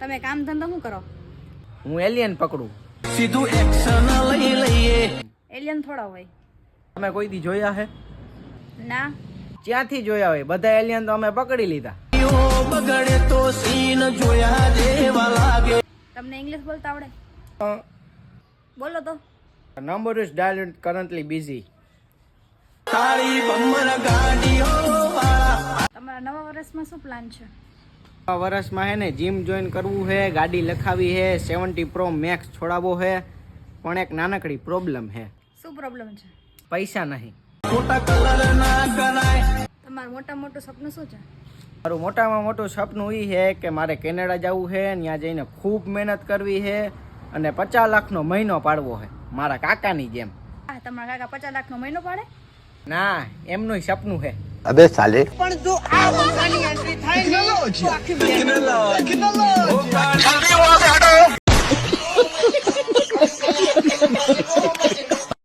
તમે કામ ધંધો શું કરો? હું એલિયન પકડું. સીધું એક્શન લઈ લઈએ. એલિયન થોડા હોય. તમે કોઈ દી જોયા હે? ના. ક્યાંથી જોયા હોય? બધા એલિયન તો અમે પકડી લીધા. બગડે તો સીન જોયા જેવા લાગે. તમને ઇંગ્લિશ બોલતા આવડે? બોલો તો. Number is dial currently busy. તારી બમ્બર ગાડીઓ વાળા. તમારા નવા વર્ષમાં શું પ્લાન છે? આ વર્ષમાં હે ને જીમ જોઈન કરવું હે, ગાડી લખાવી હે, 70 Pro Max છોડાવવો હે, પણ એક નાનકડી પ્રોબ્લેમ હે. શું પ્રોબ્લેમ છે? પૈસા નહીં. મોટા કલર ના કરાય. તમારું મોટું સપનું શું છે? મારું મોટામાં મોટું સપનું એ છે કે મારે કેનેડા જવું છે, ત્યાં જઈને ખૂબ મહેનત કરવી છે અને 50 લાખનો મહિનો પાડવો છે, મારા કાકાની જેમ. તમારા કાકા 50 લાખનો મહિનો પાડે? ના, એમનું સપનું છે. અબે સાલે પણ જો આ વખતની એન્ટ્રી થાય ને તો આખી